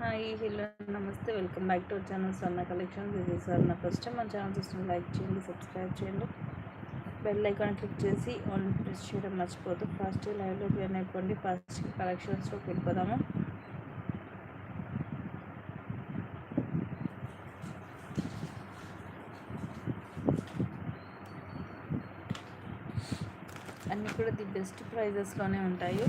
Hi hello నమస్తే welcome back to our channel Swarna collection. This is Swarna. First time మన channel చూస్తున్న like చేయండి, subscribe చేయండి, bell icon click చేసి all press చేయడం మర్చిపోదు. ఫస్ట్ లైవ్లో జాయిన్ అయిపోండి. ఫస్ట్ కలెక్షన్స్లోకి వెళ్ళిపోదాము. అన్నీ కూడా ది బెస్ట్ ప్రైజెస్లోనే ఉంటాయి.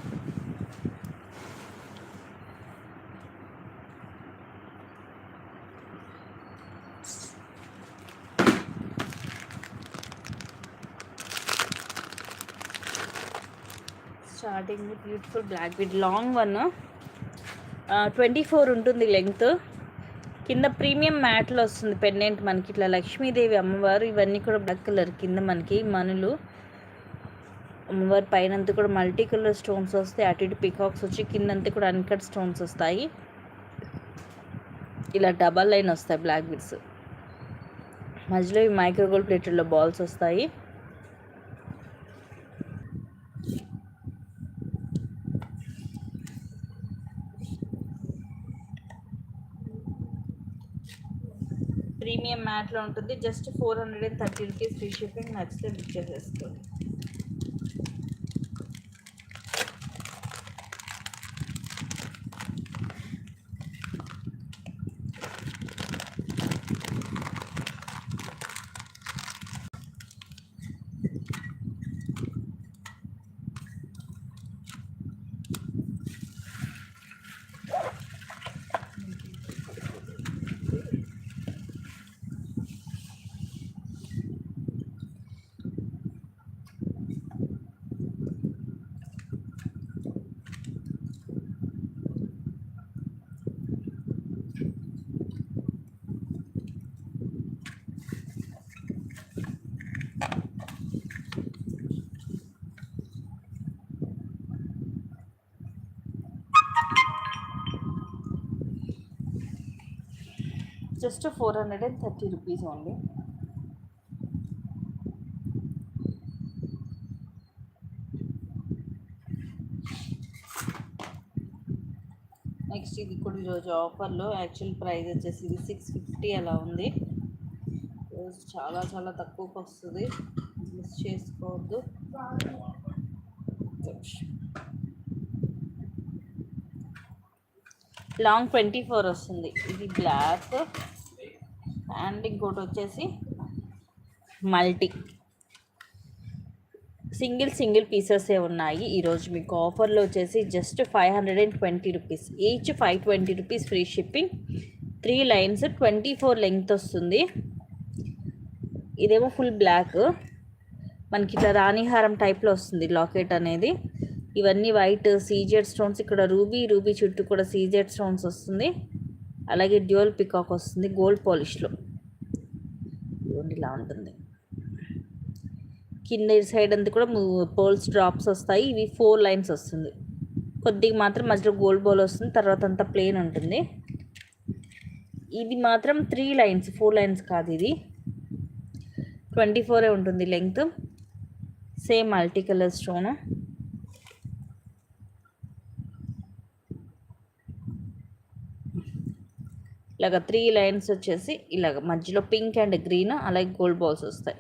Starting beautiful black with long one 24 ఉంటుంది లెంగ్త్. కింద ప్రీమియం మ్యాట్లో వస్తుంది పెండెంట్ మనకి ఇట్లా లక్ష్మీదేవి అమ్మవారు. ఇవన్నీ కూడా బ్లాక్ కలర్. కింద మనకి మనులు అమ్మవారి పైనంతా కూడా మల్టీ కలర్ స్టోన్స్ వస్తాయి. అటు ఇటు పికాక్స్ వచ్చి కిందంతా కూడా అన్కట్ స్టోన్స్ వస్తాయి. ఇలా డబల్ లైన్ వస్తాయి బ్లాక్ బిడ్స్. మధ్యలో ఈ మైక్రోగోల్డ్ ప్లేటెడ్లో బాల్స్ వస్తాయి. ప్రీమియం మ్యాట్లో ఉంటుంది. Just 430 rupees free shipping. నచ్చితే బుక్ చేసేసుకోండి. Just 430 rupees only. నెక్స్ట్ ఇది కూడా ఈరోజు ఆఫర్లో యాక్చువల్ ప్రైస్ వచ్చేసి ఇది 650 అలా ఉంది. ఈరోజు చాలా చాలా తక్కువకి వస్తుంది, మిస్ చేసుకోవద్దు. లాంగ్ 24 వస్తుంది. ఇది బ్లాక్ అండ్ ఇంకోటి వచ్చేసి మల్టీ సింగిల్ పీసెసే ఉన్నాయి. ఈరోజు మీకు ఆఫర్లో వచ్చేసి just 520 rupees each. 520 rupees free shipping. 3 lines 24 length వస్తుంది. ఇదేమో ఫుల్ బ్లాక్ మనకి ఇట్లా రాణిహారం టైప్లో వస్తుంది లాకెట్ అనేది. ఇవన్నీ వైట్ సీజెడ్ స్టోన్స్. ఇక్కడ రూబీ చుట్టూ కూడా సీజెడ్ స్టోన్స్ వస్తుంది. అలాగే డ్యూయల్ పికాక్ వస్తుంది గోల్డ్ పాలిష్లో. ఇలా ఉంటుంది. కింద సైడ్ అంతా కూడా పోల్స్ డ్రాప్స్ వస్తాయి. ఇవి 4 లైన్స్ వస్తుంది. కొద్దిగా మాత్రం మధ్యలో గోల్డ్ బాల్ వస్తుంది, తర్వాత అంతా ప్లెయిన్ ఉంటుంది. ఇది మాత్రం 3 లైన్స్, 4 లైన్స్ కాదు. ఇది 24 ఉంటుంది length. Same multi colour stone. ఇలాగ 3 లైన్స్ వచ్చేసి ఇలాగ మధ్యలో పింక్ అండ్ గ్రీన్, అలాగే గోల్డ్ బాల్స్ వస్తాయి.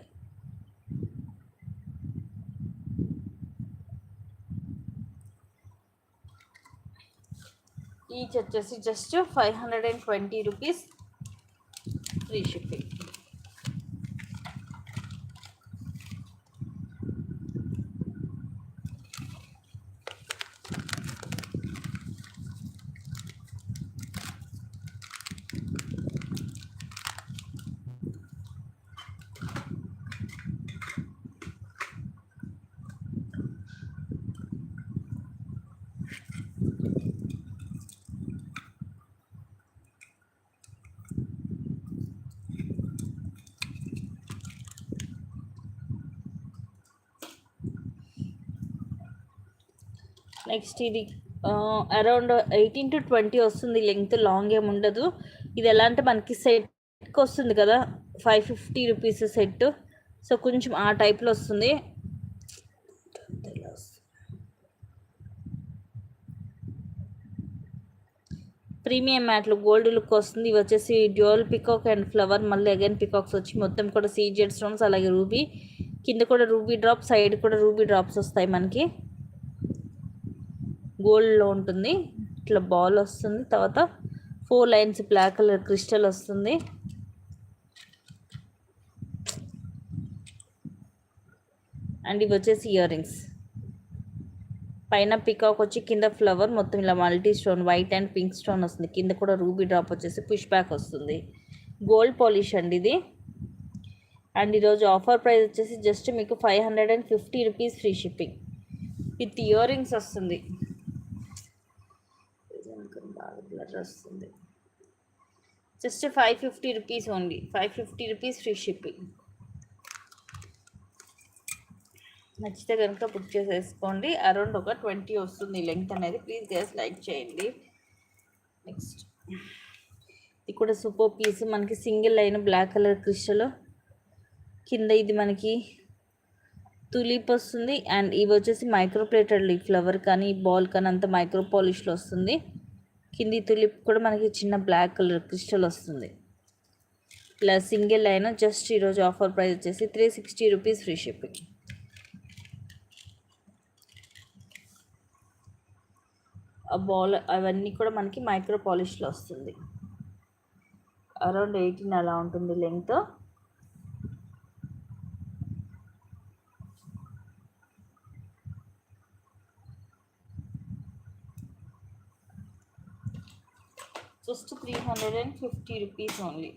ఈచ్ వచ్చేసి just 520 rupees free shipping. Next ఇది అరౌండ్ 18 to 20 వస్తుంది లెంగ్త్. లాంగ్ ఏమి ఉండదు. ఇది ఎలా అంటే మనకి సెట్కి వస్తుంది కదా, 550 రూపీస్ సెట్. సో కొంచెం ఆ టైప్లో వస్తుంది. ప్రీమియం మ్యాట్లో గోల్డ్ లుక్ వస్తుంది. ఇవి వచ్చేసి డ్యూయల్ పికాక్ అండ్ ఫ్లవర్, మళ్ళీ అగైన్ పికాక్స్ వచ్చి మొత్తం కూడా సీజెడ్ స్టోన్స్, అలాగే రూబీ కింద కూడా రూబీ డ్రాప్, సైడ్ కూడా రూబీ డ్రాప్స్ వస్తాయి మనకి. గోల్డ్లో ఉంటుంది, ఇట్లా బాల్ వస్తుంది. తర్వాత 4 లైన్స్ బ్లాక్ కలర్ క్రిస్టల్ వస్తుంది. అండ్ ఇవి వచ్చేసి ఇయర్ రింగ్స్, పైన పికాక్ వచ్చి కింద ఫ్లవర్, మొత్తం ఇలా multi stone white and pink stone వస్తుంది. కింద కూడా రూబీ డ్రాప్ వచ్చేసి పుష్ బ్యాక్ వస్తుంది. గోల్డ్ పాలిష్ అండి ఇది. అండ్ ఈరోజు ఆఫర్ ప్రైస్ వచ్చేసి జస్ట్ మీకు 550 rupees free shipping with ear rings వస్తుంది. వస్తుంది just 550 rupees only, 550 rupees free shipping. నచ్చితే కనుక బుక్ చేసేసుకోండి. అరౌండ్ ఒక 20 వస్తుంది లెంగ్త్ అనేది. ప్లీజ్ గైస్ లైక్ చేయండి. నెక్స్ట్ ఇది కూడా సూపర్ పీస్, మనకి single line black colour crystal, కింద ఇది మనకి తులిప్ వస్తుంది. అండ్ ఇవి వచ్చేసి మైక్రో ప్లేటెడ్ ఫ్లవర్ కానీ బాల్ కానీ అంత మైక్రో పాలిష్లో వస్తుంది. కింది తులిప్ కూడా మనకి చిన్న బ్లాక్ కలర్ క్రిస్టల్ వస్తుంది. ఇలా సింగిల్ లైన్. జస్ట్ ఈరోజు ఆఫర్ ప్రైస్ వచ్చేసి 360 రూపీస్ ఫ్రీ షిప్పింగ్. ఆ బాల్ అవన్నీ కూడా మనకి మైక్రో పాలిష్లో వస్తుంది. అరౌండ్ 18 అలా ఉంటుంది length. Just 350 rupees only.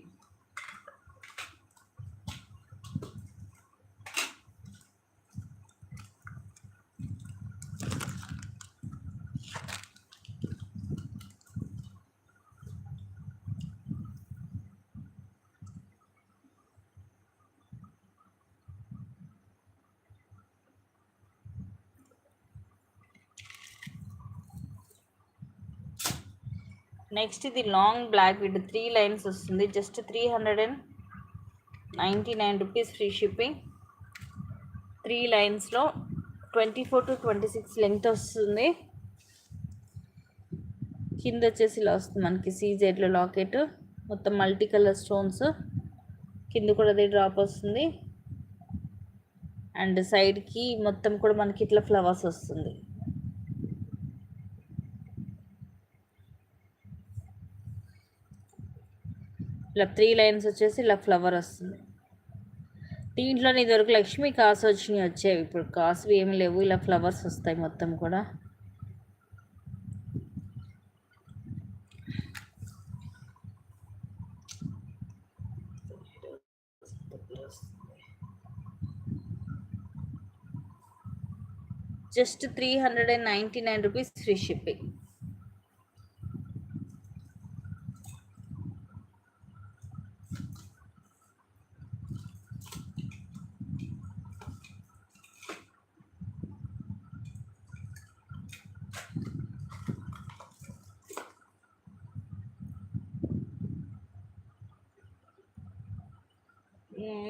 Next ఇది లాంగ్ బ్లాక్ విత్ 3 లైన్స్ వస్తుంది. Just 399 rupees free shipping. 3 లైన్స్లో 24 to 26 లెంగ్త్ వస్తుంది. కింద వచ్చేసి ఇలా వస్తుంది మనకి సీజెడ్లో లాకెట్, మొత్తం మల్టీ కలర్ స్టోన్స్, కింద కూడా అదే డ్రాప్ వస్తుంది. అండ్ సైడ్కి మొత్తం కూడా మనకి ఇట్లా ఫ్లవర్స్ వస్తుంది. ఇలా 3 లైన్స్ వచ్చేసి ఇలా ఫ్లవర్ వస్తుంది. దీంట్లో ఇదివరకు లక్ష్మీ కాసు వచ్చినాయి వచ్చేవి, ఇప్పుడు కాసులు ఏమి లేవు. ఇలా ఫ్లవర్స్ వస్తాయి మొత్తం కూడా. Just 399 rupees free shipping.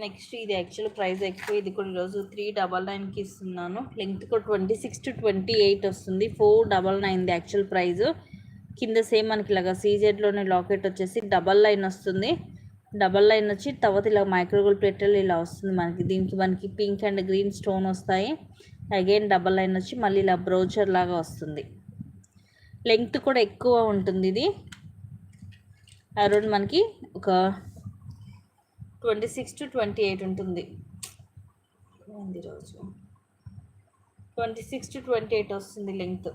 Next ఇది యాక్చువల్ ప్రైస్ ఎక్కువ, ఇది కూడా ఈరోజు 399కి ఇస్తున్నాను. లెంగ్త్ కూడా 26 to 28 వస్తుంది. 499 యాక్చువల్ ప్రైస్. కింద సేమ్ మనకి ఇలాగా సీజెడ్లోనే లాకెట్ వచ్చేసి డబల్ లైన్ వస్తుంది. డబల్ లైన్ వచ్చి తర్వాత ఇలా మైక్రోగోల్డ్ ప్లేటెల్ ఇలా వస్తుంది మనకి. దీనికి మనకి పింక్ అండ్ గ్రీన్ స్టోన్ వస్తాయి. అగైన్ డబల్ లైన్ వచ్చి మళ్ళీ ఇలా బ్రోచర్ లాగా వస్తుంది. లెంగ్త్ కూడా ఎక్కువ ఉంటుంది. ఇది అరౌండ్ మనకి ఒక 26 to 28 ఉంటుంది. రోజు 26 to 28 వస్తుంది లెంగ్త్.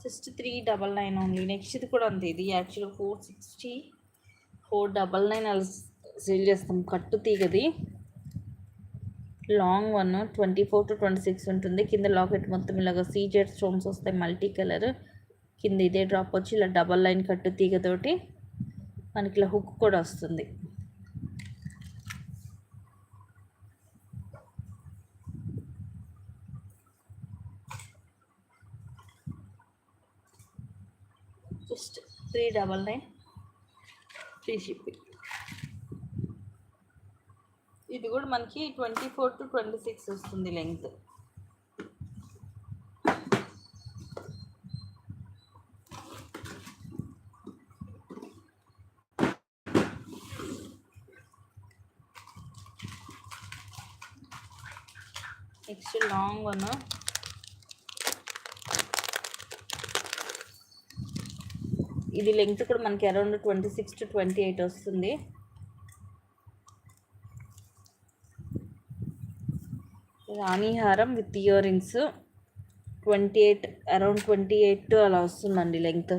Just 399 only. నెక్స్ట్ ఇది కూడా అంతే. ఇది యాక్చువల్గా 460, 499 అలా సేల్ చేస్తాం. కట్టు తీగది లాంగ్ 24 to 26 ఉంటుంది. కింద లాకెట్ మొత్తం ఇలాగ సీజెడ్ స్టోన్స్ వస్తాయి మల్టీ కలర్. కింద ఇదే డ్రాప్ వచ్చి ఇలా డబల్ లైన్ కట్టు తీగతోటి మనకి ఇలా హుక్ కూడా వస్తుంది. Just 399 free shipping. ఇది కూడా మనకి 24 to 26 వస్తుంది లెంగ్త్. నెక్స్ట్ లాంగ్ వన్, ఇది లెంగ్త్ కూడా మనకి అరౌండ్ 26 to 28 వస్తుంది. రాణి హారం విత్ ఇయర్ రింగ్స్ 28, అరౌండ్ 28 అలా వస్తుందండి లెంగ్త్.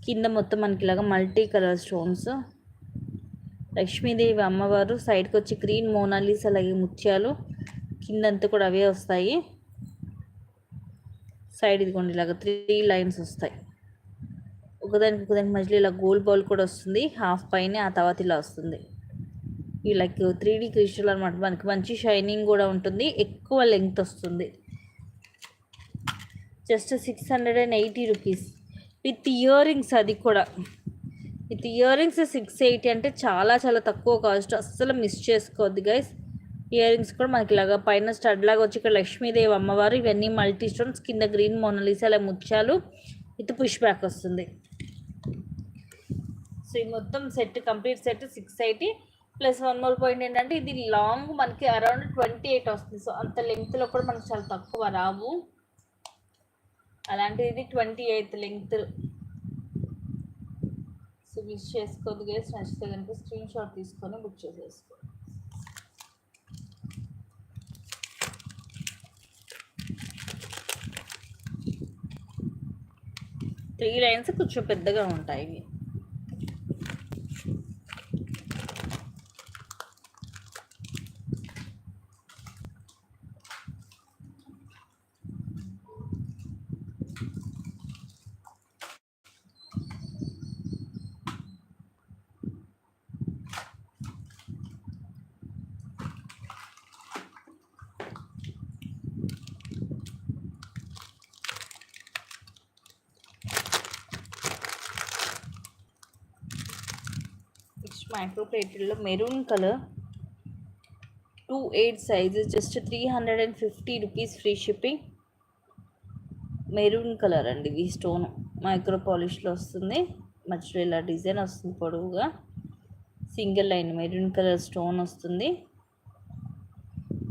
కింద మొత్తం మనకి ఇలాగా మల్టీ కలర్ స్టోన్స్. లక్ష్మీదేవి అమ్మవారు సైడ్కి వచ్చి గ్రీన్ మోనాలిస్, అలాగే ముత్యాలు కిందంతా కూడా అవే వస్తాయి. సైడ్ ఇదిగోండి ఇలాగ 3 లైన్స్ వస్తాయి. ఒకదానికి మధ్యలో ఇలా గోల్డ్ బౌల్ కూడా వస్తుంది. హాఫ్ పైన ఆ తర్వాత ఇలా వస్తుంది. ఈ లైక్ 3D క్రిస్టల్ అనమాట. మనకి మంచి షైనింగ్ కూడా ఉంటుంది, ఎక్కువ లెంగ్త్ వస్తుంది. Just 680 rupees with ear rings. అది కూడా విత్ ఇయర్ రింగ్స్ 680 అంటే చాలా చాలా తక్కువ కాస్ట్. అస్సలు మిస్ చేసుకోవద్దు గైస్. ఇయర్ రింగ్స్ కూడా మనకి ఇలాగా పైన స్టడ్ లాగా వచ్చి ఇక్కడ లక్ష్మీదేవి అమ్మవారు, ఇవన్నీ మల్టీ స్టోన్స్, కింద గ్రీన్ మోనాలిసా అలా ముత్యాలు విత్ పుష్ బ్యాక్ వస్తుంది. సో ఈ మొత్తం set, complete set 680 plus one more point ఏంటంటే ఇది లాంగ్ మనకి అరౌండ్ 28 వస్తుంది. సో అంత లెంగ్త్లో కూడా మనకు చాలా తక్కువ రావు. అలాంటిది ఇది 28 లెంగ్త్. సో మిస్ చేసుకోవద్దు గైస్. నచ్చితే కనుక స్క్రీన్ షాట్ తీసుకొని బుక్ చేసేసుకో. త్రీ లైన్స్ కొంచెం పెద్దగా ఉంటాయి ఇవి. మైక్రో ప్లేట్లో maroon colour 28 size, just 350 rupees free shipping. Maroon colour అండి. ఈ స్టోన్ మైక్రో పాలిష్లో వస్తుంది. మధ్యలో ఇలా డిజైన్ వస్తుంది పొడవుగా. Single line maroon colour stone వస్తుంది.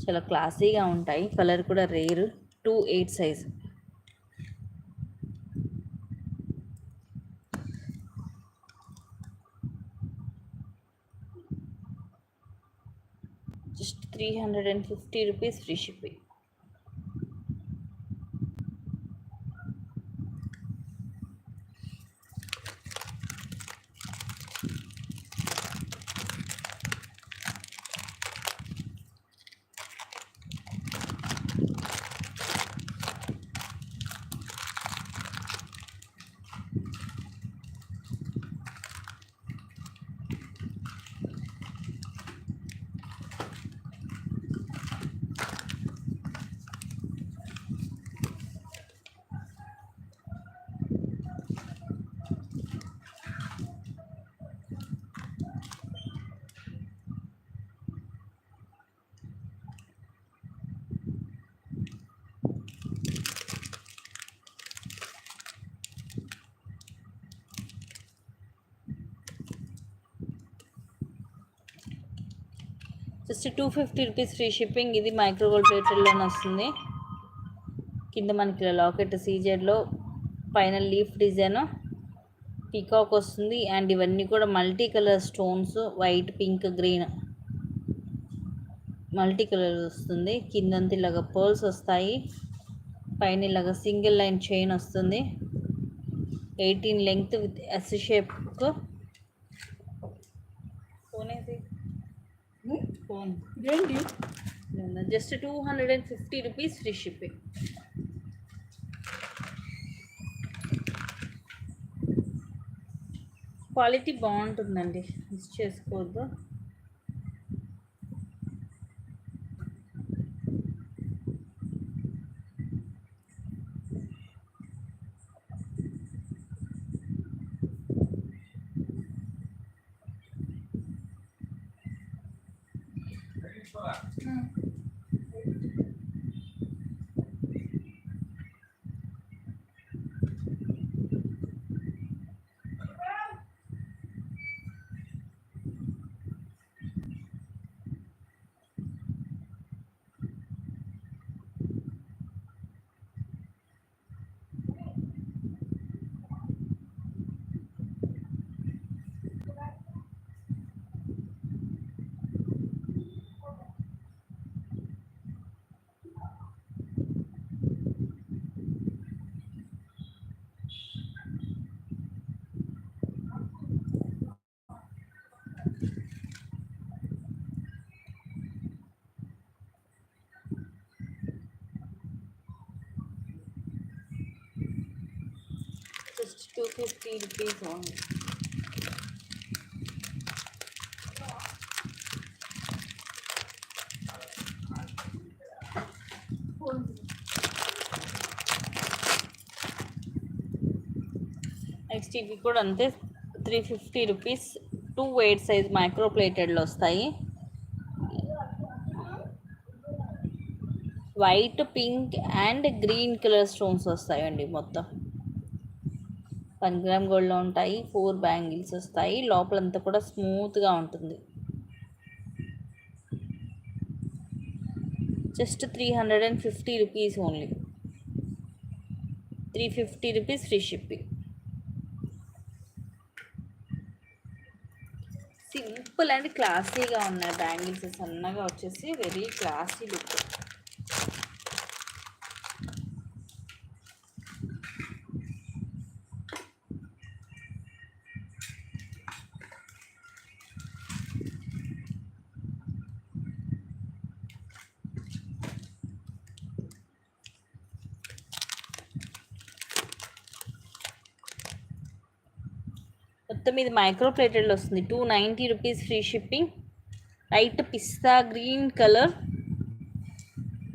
చాలా క్లాసీగా ఉంటాయి. కలర్ కూడా rare. 28 size. Just 350 rupees free shipping. Just 250 rupees free shipping. ఇది మైక్రోగోల్డ్ ప్లేటర్లోనే వస్తుంది. కింద మనకి లాకెట్ సీజెడ్లో పైన లీఫ్ డిజైన్ పీకాక్ వస్తుంది. అండ్ ఇవన్నీ కూడా multi colour stones, white, pink, green multi colour వస్తుంది. కిందంతా ఇలాగ పర్ల్స్ వస్తాయి. పైన ఇలాగ సింగిల్ లైన్ చైన్ వస్తుంది. 18 length with S shape. Phone ఏంటి? Just 250 rupees free shipping. Quality బాగుంటుందండి, మిస్ చేసుకోవద్దు. Just 250 rupees only. నెక్స్ట్ ఇవి కూడా అంతే 350 రూపీస్. 2 8 సైజ్ మైక్రో ప్లేటెడ్లో వస్తాయి. White, pink and green colour stones వస్తాయండి. మొత్తం 1 గ్రామ్ గోల్డ్లో ఉంటాయి. 4 బ్యాంగిల్స్ వస్తాయి. లోపలంతా కూడా స్మూత్గా ఉంటుంది. Just 350 rupees only. 350 rupees free shipping. Simple and క్లాసీగా ఉన్నాయి బ్యాంగిల్స్. సన్నగా వచ్చేసి వెరీ క్లాసీ లుక్. మొత్తం ఇది మైక్రో ప్లేటెడ్లో వస్తుంది. 290 రూపీస్ ఫ్రీ షిప్పింగ్. లైట్ పిస్తా గ్రీన్ కలర్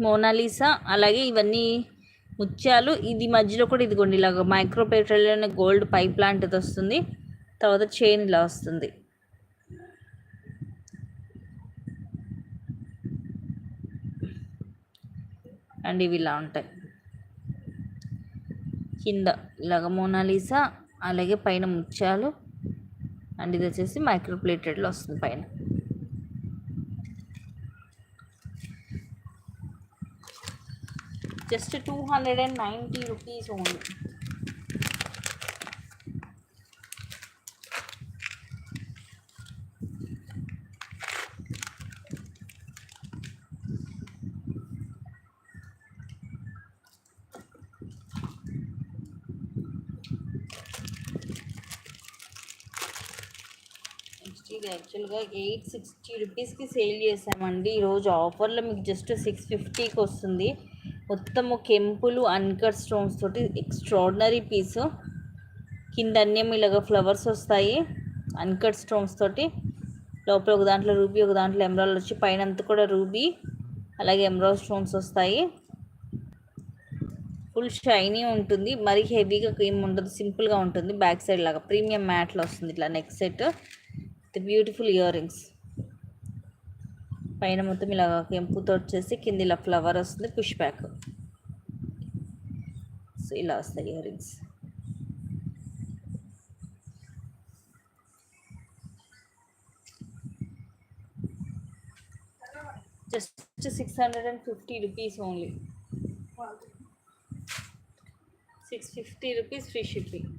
మోనాలిసా. అలాగే ఇవన్నీ ముత్యాలు. ఇది మధ్యలో కూడా ఇదిగోండి ఇలాగ మైక్రో ప్లేటెడ్లోనే గోల్డ్ పైప్ లాంటిది వస్తుంది. తర్వాత చైన్ ఇలా వస్తుంది. అండ్ ఇవి ఇలా ఉంటాయి. కింద ఇలాగ మోనాలిసా, అలాగే పైన ముత్యాలు. అండ్ ఇది వచ్చేసి మైక్రో ప్లేటెడ్లో వస్తుంది పైన. Just 290 rupees only. ఇది యాక్చువల్గా 860 రూపీస్కి సేల్ చేసామండి. ఈరోజు ఆఫర్లో మీకు జస్ట్ 650కి వస్తుంది. మొత్తము కెంపులు అన్కట్ స్టోన్స్ తోటి ఎక్స్ట్రాడినరీ పీస్. కింద అన్నీ ఇలాగ ఫ్లవర్స్ వస్తాయి అన్కట్ స్టోన్స్ తోటి. లోపల ఒక దాంట్లో రూబీ, ఒక దాంట్లో ఎమరాల్డ్ వచ్చి పైన అంతా కూడా రూబీ అలాగే ఎమరాల్డ్ స్టోన్స్ వస్తాయి. ఫుల్ షైనీ ఉంటుంది. మరీ హెవీగా ఏమి ఉండదు, సింపుల్గా ఉంటుంది. బ్యాక్ సైడ్ లాగా ప్రీమియం మ్యాట్లో వస్తుంది. ఇట్లా neck set with beautiful ear rings. పైన మొత్తం ఇలా కెంపుతో వచ్చేసి కింద ఇలా ఫ్లవర్ వస్తుంది, పుష్ బ్యాక్. సో ఇలా వస్తాయి ear rings. Just 650 rupees only. 650 rupees free shipping.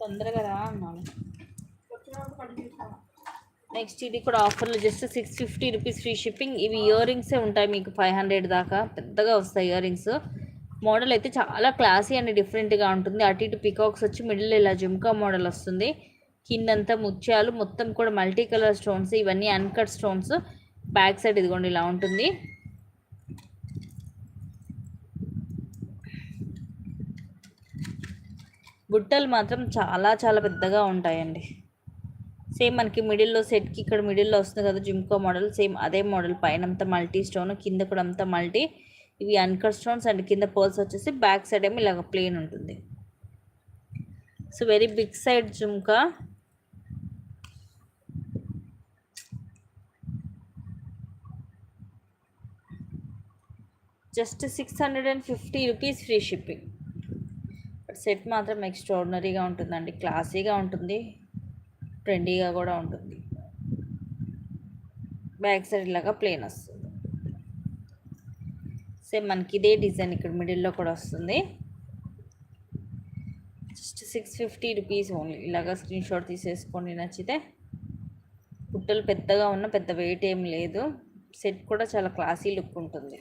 తొందరగా రా అన్నాను. నెక్స్ట్ ఇది కూడా ఆఫర్లో జస్ట్ 650 రూపీస్ ఫ్రీ షిప్పింగ్. ఇవి ఇయర్ రింగ్సే ఉంటాయి మీకు 500 దాకా పెద్దగా వస్తాయి ఇయర్ రింగ్స్. మోడల్ అయితే చాలా క్లాసీ అండ్ డిఫరెంట్గా ఉంటుంది. అటు ఇటు పికాక్స్ వచ్చి మిడిల్ ఇలా జుమ్కా మోడల్ వస్తుంది. కిందంతా ముత్యాలు, మొత్తం కూడా మల్టీ కలర్ స్టోన్స్. ఇవన్నీ అన్కట్ స్టోన్స్. బ్యాక్ సైడ్ ఇదిగోండి ఇలా ఉంటుంది. బుట్టలు మాత్రం చాలా చాలా పెద్దగా ఉంటాయండి. సేమ్ మనకి మిడిల్లో సెట్కి ఇక్కడ మిడిల్లో వస్తుంది కదా జిమ్కో మోడల్, సేమ్ అదే మోడల్. పైన అంతా మల్టీ స్టోన్, కింద కూడా అంతా మల్టీ. ఇవి అన్కట్ స్టోన్స్ అండ్ కింద పర్ల్స్ వచ్చేసి బ్యాక్ సైడ్ ఏమో ఇలాగ ప్లెయిన్ ఉంటుంది. So very big side jhumka. Just 650 rupees free shipping. Set మాత్రం ఎక్స్ట్రాడినరీగా ఉంటుందండి, క్లాసీగా ఉంటుంది, ట్రెండీగా కూడా ఉంటుంది. బ్యాక్ సైడ్ ఇలాగా ప్లెయిన్ వస్తుంది. సేమ్ మనకి ఇదే డిజైన్ ఇక్కడ మిడిల్లో కూడా వస్తుంది. Just 650 rupees only. ఇలాగా స్క్రీన్ షాట్ తీసేసుకోండి నచ్చితే. బుట్టలు పెద్దగా ఉన్న, పెద్ద వెయిట్ ఏం లేదు. సెట్ కూడా చాలా క్లాసీ లుక్ ఉంటుంది.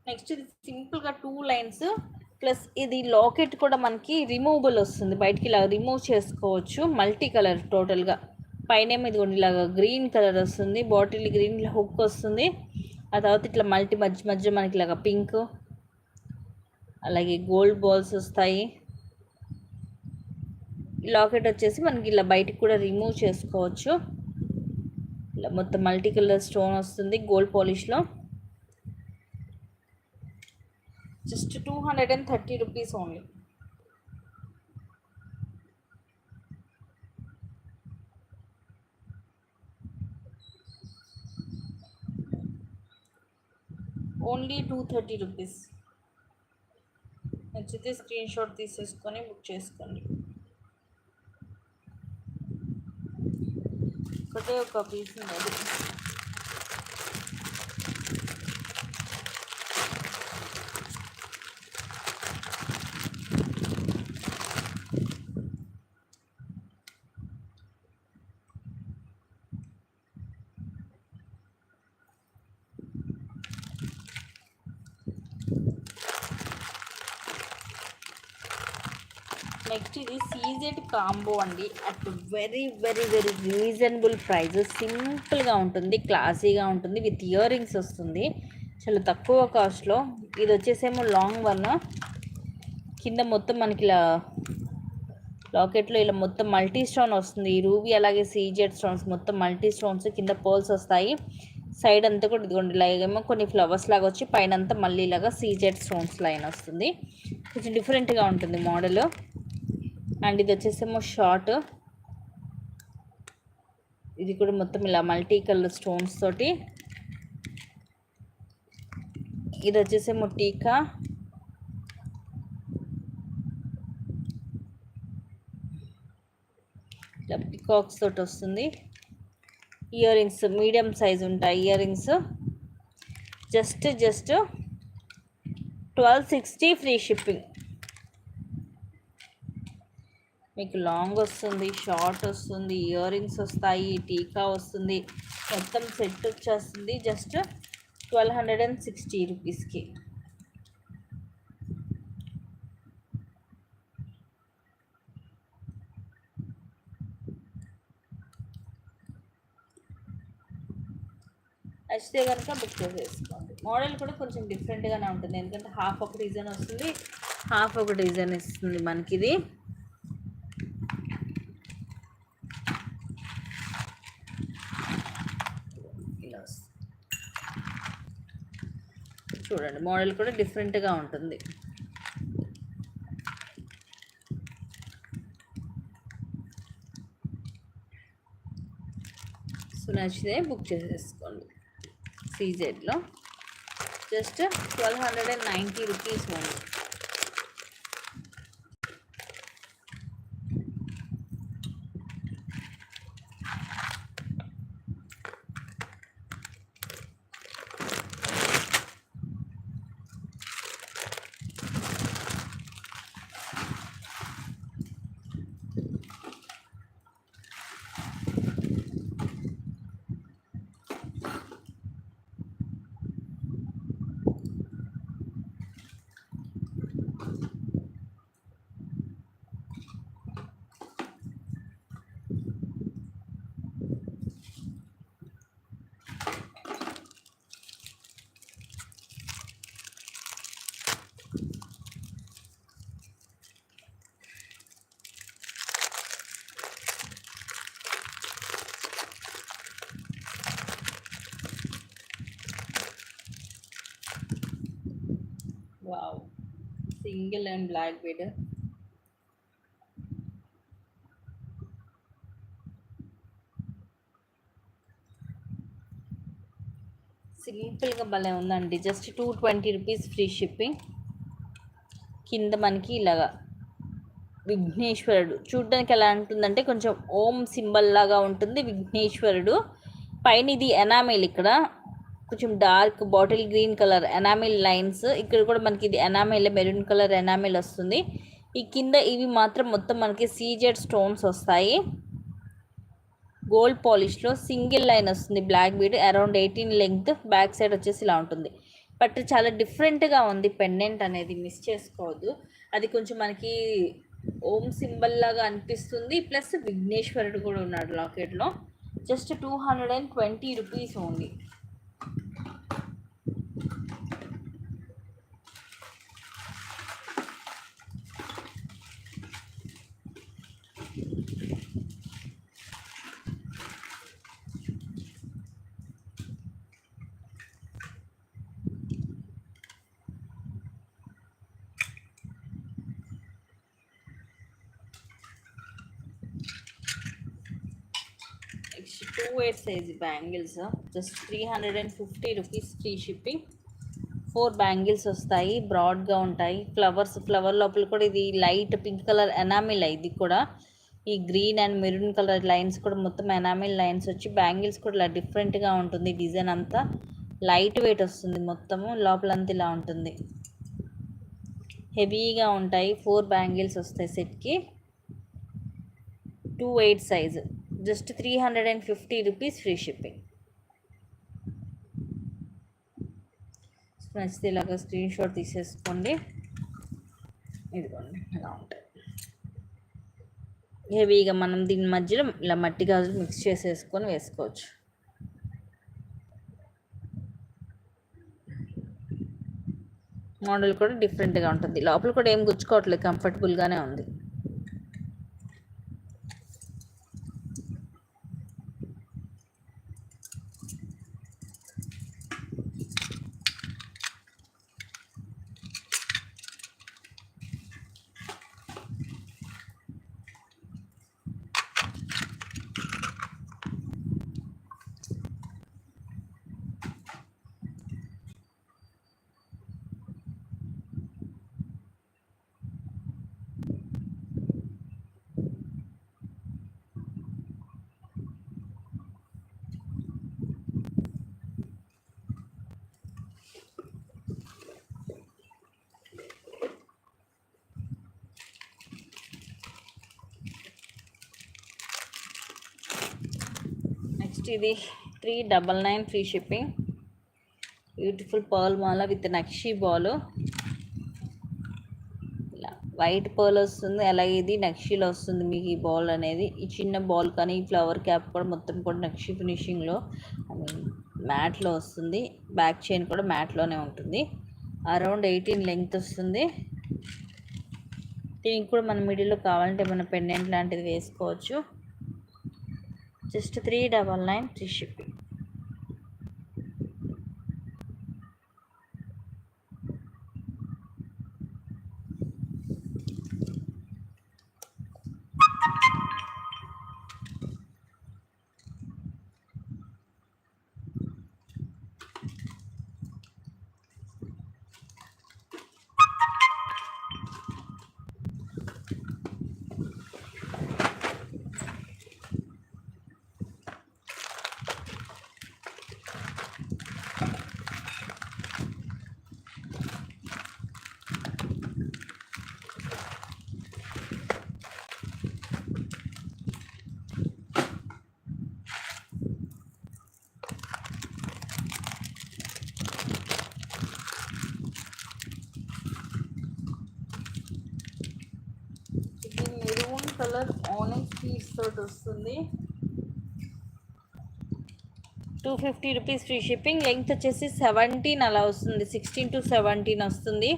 నెక్స్ట్ ఇది సింపుల్గా 2 లైన్స్ ప్లస్ ఇది లాకెట్ కూడా మనకి రిమూవబుల్ వస్తుంది. బయటికి ఇలా రిమూవ్ చేసుకోవచ్చు. మల్టీ కలర్ టోటల్గా. పైన ఇదిగోండి ఇలాగ గ్రీన్ కలర్ వస్తుంది, బాటిల్ గ్రీన్ హుక్ వస్తుంది. ఆ తర్వాత ఇట్లా మల్టీ మధ్య మధ్య మనకి ఇలాగ పింక్, అలాగే గోల్డ్ బాల్స్ వస్తాయి. లాకెట్ వచ్చేసి మనకి ఇలా బయటికి కూడా రిమూవ్ చేసుకోవచ్చు. ఇలా మొత్తం మల్టీ కలర్ స్టోన్ వస్తుంది గోల్డ్ పాలిష్లో. Just 230 rupees only. Only 230 rupees. నచ్చితే స్క్రీన్ షాట్ తీసేసుకొని బుక్ చేసుకోండి. ఒకటే ఒక పీస్ ఉంది. నెక్స్ట్ ఇది సీజెడ్ కాంబో అండి. At very very very reasonable price. సింపుల్గా ఉంటుంది, క్లాసీగా ఉంటుంది, విత్ ఇయర్ రింగ్స్ వస్తుంది చాలా తక్కువ కాస్ట్లో. ఇది వచ్చేసేమో లాంగ్ వన్. కింద మొత్తం మనకి ఇలా లాకెట్లో ఇలా మొత్తం మల్టీ స్టోన్ వస్తుంది. రూబీ అలాగే సీజెడ్ స్టోన్స్ మొత్తం మల్టీ స్టోన్స్, కింద పర్ల్స్ వస్తాయి. సైడ్ అంతా కూడా ఇదిగోండి ఇలాగేమో కొన్ని ఫ్లవర్స్ లాగా వచ్చి పైన అంతా మళ్ళీ ఇలాగా సీజెడ్ స్టోన్స్ లైన్ వస్తుంది. కొంచెం డిఫరెంట్గా ఉంటుంది మోడల్. అండ్ ఇది వచ్చేసేమో షార్ట్. ఇది కూడా మొత్తం ఇలా మల్టీ కలర్ స్టోన్స్ తోటి. ఇది వచ్చేసేమో టీకా. ఇలా పికాక్స్ తోటి వస్తుంది. ఇయర్ రింగ్స్ మీడియం సైజ్ ఉంటాయి ear rings. Just 1260 free shipping. మీకు లాంగ్ వస్తుంది, షార్ట్ వస్తుంది, ఇయర్ రింగ్స్ వస్తాయి, టీకా వస్తుంది, మొత్తం సెట్ వచ్చేస్తుంది జస్ట్ 1260 రూపీస్కి. నచ్చితే కనుక బుక్ చేసేసుకోండి. మోడల్ కూడా కొంచెం డిఫరెంట్గానే ఉంటుంది, ఎందుకంటే హాఫ్ ఒక డిజైన్ వస్తుంది, హాఫ్ ఒక డిజైన్ ఇస్తుంది మనకి. ఇది ఇలా వస్తుంది చూడండి, మోడల్ కూడా డిఫరెంట్గా ఉంటుంది. సో నచ్చితే బుక్ చేసేసుకోండి. సీజెడ్లో just 1290 rupees only. Wow, single and black bead. సింపుల్గా భలే ఉందండి. Just 220 rupees free shipping. కింద మనకి ఇలాగా విఘ్నేశ్వరుడు చూడడానికి ఎలా ఉంటుందంటే కొంచెం ఓం సింబల్ లాగా ఉంటుంది విఘ్నేశ్వరుడు. పైన ఇది ఎనామిల్, ఇక్కడ కొంచెం dark bottle green colour enamel lines. ఇక్కడ కూడా మనకి ఇది ఎనామిల్ మెరూన్ కలర్ ఎనామిల్ వస్తుంది. ఈ కింద ఇవి మాత్రం మొత్తం మనకి సీజెడ్ స్టోన్స్ వస్తాయి. గోల్డ్ పాలిష్లో సింగిల్ లైన్ వస్తుంది black bead, around 18 length. Back side వచ్చేసి ఇలా ఉంటుంది. బట్ చాలా డిఫరెంట్గా ఉంది పెండెంట్ అనేది, మిస్ చేసుకోవద్దు. అది కొంచెం మనకి ఓం సింబల్ లాగా అనిపిస్తుంది, ప్లస్ విఘ్నేశ్వరుడు కూడా ఉన్నాడు లాకెట్లో. Just 220 rupees only. Next 2/8 size bangles, just 350 rupees free shipping. 4 bangles వస్తాయి, బ్రాడ్గా ఉంటాయి. ఫ్లవర్ లోపల కూడా ఇది లైట్ పింక్ కలర్ ఎనామిల్. ఇది కూడా ఈ green and maroon colour lines కూడా మొత్తం ఎనామిల్ లైన్స్ వచ్చి బ్యాంగిల్స్ కూడా ఇలా డిఫరెంట్గా ఉంటుంది. డిజైన్ అంతా లైట్ వెయిట్ వస్తుంది, మొత్తము లోపలంతా ఇలా ఉంటుంది, హెవీగా ఉంటాయి. 4 బ్యాంగిల్స్ వస్తాయి సెట్కి. 2/8 size, just 350 rupees free shipping. నచ్చితే ఇలాగ స్క్రీన్ షాట్ తీసేసుకోండి. ఇదిగోండి ఇలా ఉంటాయి హెవీగా. మనం దీని మధ్యలో ఇలా మట్టి గాజులు మిక్స్ చేసేసుకొని వేసుకోవచ్చు. మోడల్ కూడా డిఫరెంట్గా ఉంటుంది. లోపల కూడా ఏం గుచ్చుకోవట్లేదు, కంఫర్టబుల్గానే ఉంది. నెక్స్ట్ ఇది 399 free shipping. Beautiful pearl Mala with nakshi ball. ఇలా వైట్ పర్ల్ వస్తుంది, అలాగే ఇది నక్షిలో వస్తుంది మీకు ఈ బాల్ అనేది. ఈ చిన్న బాల్ కానీ ఈ ఫ్లవర్ క్యాప్ కూడా మొత్తం కూడా నక్షి ఫినిషింగ్లో, ఐ మీన్ మ్యాట్లో వస్తుంది. బ్యాక్ చైన్ కూడా మ్యాట్లోనే ఉంటుంది. అరౌండ్ 18 లెంగ్త్ వస్తుంది. దీనికి కూడా మన మిడిల్లో కావాలంటే మన పెండెంట్ లాంటిది వేసుకోవచ్చు. Just 399 free shipping. ఇది మెరూన్ కలర్ ఆనెక్స్ పీస్ తోటి వస్తుంది. 250 రూపీస్ ఫ్రీ షిప్పింగ్. లెంగ్త్ వచ్చేసి 17 అలా వస్తుంది. 16 to 17 వస్తుంది.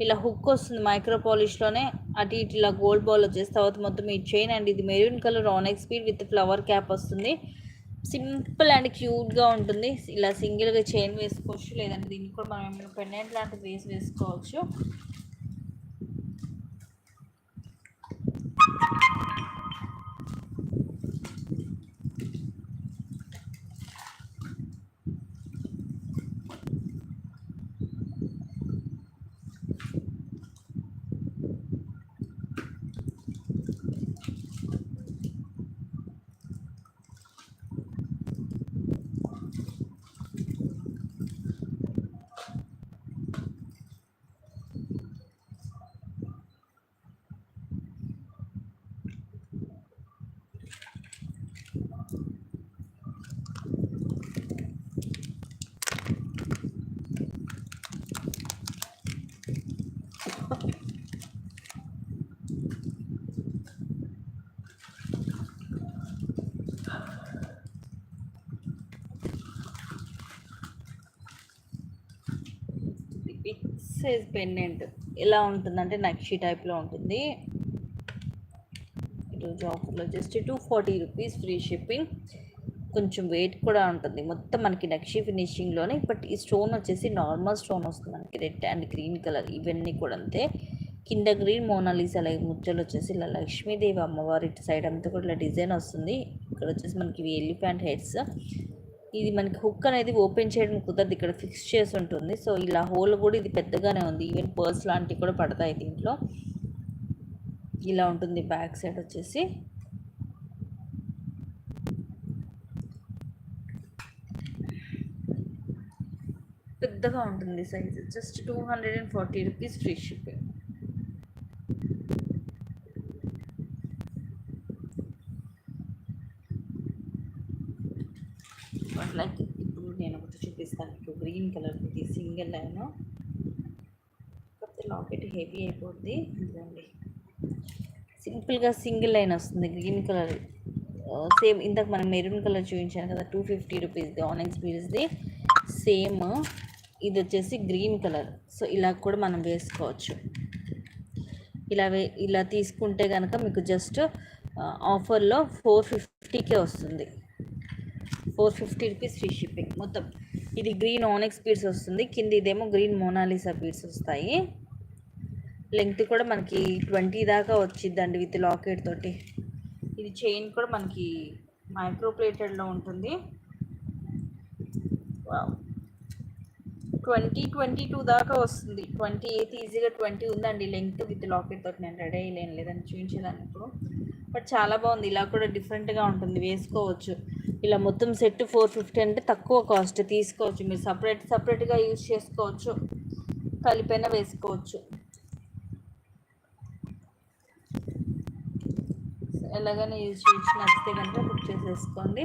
ఇలా హుక్ వస్తుంది మైక్రో పాలిష్లోనే. అటు ఇటు ఇలా గోల్డ్ బాల్ వచ్చేసి తర్వాత మొత్తం ఈ చైన్. అండ్ ఇది maroon colour onyx piece with flower cap వస్తుంది. సింపుల్ అండ్ క్యూట్గా ఉంటుంది. ఇలా సింగిల్గా చైన్ వేసుకోవచ్చు, లేదంటే దీనికి కూడా మనం ఏమైనా పెండెంట్ లాంటిది వేసుకోవచ్చు. బిగ్ సైజ్ పెండెంట్ ఎలా ఉంటుందంటే నక్షి టైప్లో ఉంటుంది. ఈరోజు ఆఫర్లో జస్ట్ 240 రూపీస్ ఫ్రీ షిప్పింగ్. కొంచెం వెయిట్ కూడా ఉంటుంది. మొత్తం మనకి నక్షి ఫినిషింగ్లోనే. బట్ ఈ స్టోన్ వచ్చేసి నార్మల్ స్టోన్ వస్తుంది మనకి. రెడ్ అండ్ గ్రీన్ కలర్ ఇవన్నీ కూడా అంతే. కింద గ్రీన్ మోనాలిసా అలాగే ముచ్చలు వచ్చేసి ఇలా లక్ష్మీదేవి అమ్మవారి ఇటు సైడ్ అంతా కూడా ఇలా డిజైన్ వస్తుంది. ఇక్కడ వచ్చేసి మనకి ఇవి ఎలిఫెంట్ హెడ్స్. ఇది మనకి హుక్ అనేది ఓపెన్ చేయడం కుదరదు, ఇక్కడ ఫిక్స్ చేసి ఉంటుంది. సో ఇలా హోల్ కూడా ఇది పెద్దగానే ఉంది. ఈవెన్ పర్స్ లాంటివి కూడా పడతాయి దీంట్లో. ఇలా ఉంటుంది బ్యాక్ సైడ్ వచ్చేసి. పెద్దగా ఉంటుంది size. Just 240 rupees free shipping. Like ఇప్పుడు నేను ఒకటి చూపిస్తాను మీకు. గ్రీన్ కలర్ ఇది సింగిల్ లైన్. కాకపోతే లాకెట్ హెవీ అయిపోద్ది. ఇదండి సింపుల్గా సింగిల్ లైన్ వస్తుంది గ్రీన్ కలర్. సేమ్ ఇంతకు మనం మెరూన్ కలర్ చూపించాను కదా 250 రూపీస్ది ఆనెక్స్ బీడ్స్ది. సేమ్ ఇది వచ్చేసి గ్రీన్ కలర్. సో ఇలా కూడా మనం వేసుకోవచ్చు. ఇలా తీసుకుంటే కనుక మీకు జస్ట్ ఆఫర్లో 450కే వస్తుంది. 450 రూపీస్ ఫ్రీ షిప్పింగ్. మొత్తం ఇది గ్రీన్ ఆనెక్స్ బీడ్స్ వస్తుంది. కింద ఇదేమో గ్రీన్ మోనాలిసా బీడ్స్ వస్తాయి. లెంగ్త్ కూడా మనకి 20 దాకా వచ్చిద్దండి విత్ లాకెట్ తోటి. ఇది చైన్ కూడా మనకి మైక్రో ప్లేటెడ్లో ఉంటుంది. 22 దాకా వస్తుంది. 28 ఈజీగా 20 ఉందండి లెంగ్త్ విత్ లాకెట్ తోటి. నేను రెడీ అయ్యలేను, లేదని చూపించేదాన్ని ఇప్పుడు. బట్ చాలా బాగుంది. ఇలా కూడా డిఫరెంట్గా ఉంటుంది, వేసుకోవచ్చు. ఇలా మొత్తం సెట్ 450 అంటే తక్కువ కాస్ట్. తీసుకోవచ్చు మీరు, సపరేట్గా యూజ్ చేసుకోవచ్చు, కలిపైన వేసుకోవచ్చు. ఎలాగైనా యూజ్ చేసి నచ్చితే కనుక బుక్ చేసేసుకోండి.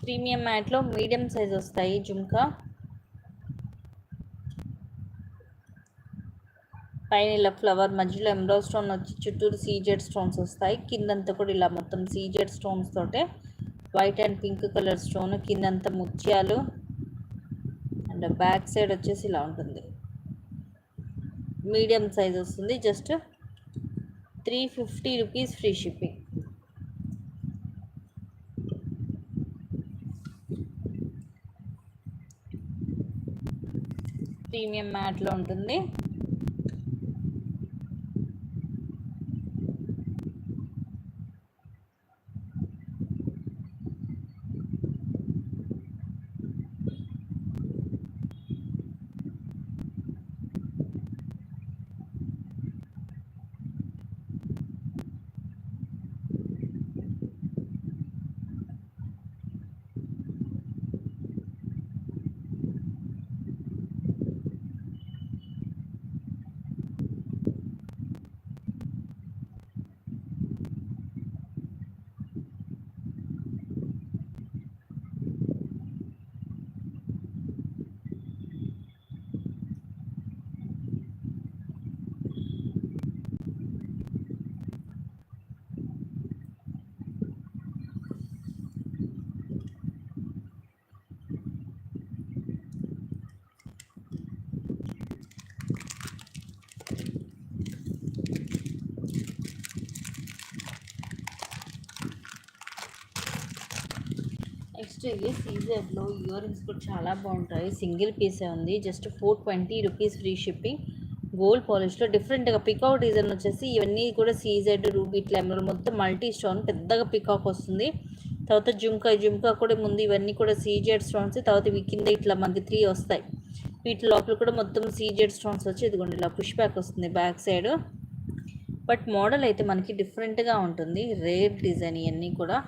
ప్రీమియం మ్యాట్లో మీడియం సైజ్ వస్తాయి జుంకా. పైన ఇలా ఫ్లవర్ మధ్యలో ఎంబ్రాయిడ్ స్టోన్ వచ్చి చుట్టూరు సీజెడ్ స్టోన్స్ వస్తాయి. కిందంతా కూడా ఇలా మొత్తం సీజెడ్ స్టోన్స్ తోటే white and pink colour stone, కిందంతా ముత్యాలు. అండ్ బ్యాక్ సైడ్ వచ్చేసి ఇలా ఉంటుంది. మీడియం సైజ్ వస్తుంది. Just 350 rupees free shipping. Premium మ్యాట్లో ఉంటుంది. నెక్స్ట్ ఇవి సీజర్లో ఇయర్ రింగ్స్ కూడా చాలా బాగుంటాయి. సింగిల్ పీసే ఉంది. Just 420 rupees free shipping. Gold పాలిష్లో డిఫరెంట్గా పికాక్ డిజైన్ వచ్చేసి ఇవన్నీ కూడా సీజెడ్ రూబీ ఇట్లా ఎమరాల్డ్ మొత్తం మల్టీ స్టోన్ పెద్దగా పికాక్ వస్తుంది. తర్వాత జుంకా కూడా ముందు ఇవన్నీ కూడా సీజెడ్ స్టోన్స్. తర్వాత ఇవి కింద ఇట్లా మనకి 3 వస్తాయి. వీటి లోపల కూడా మొత్తం సీజెడ్ స్టోన్స్ వచ్చి ఇదిగోండి ఇలా పుష్ బ్యాక్ వస్తుంది బ్యాక్ సైడ్. బట్ మోడల్ అయితే మనకి డిఫరెంట్గా ఉంటుంది. రేర్ డిజైన్ ఇవన్నీ కూడా.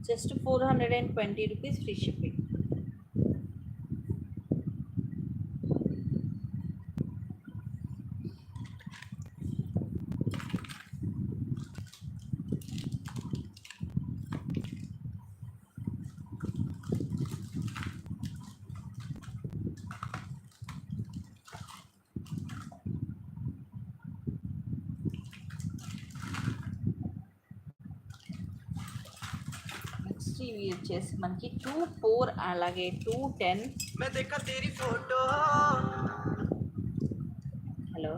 Just 420 rupees free shipping. Next ఇవి వచ్చేసి మనకి 2-4 అలాగే 2-10. హలో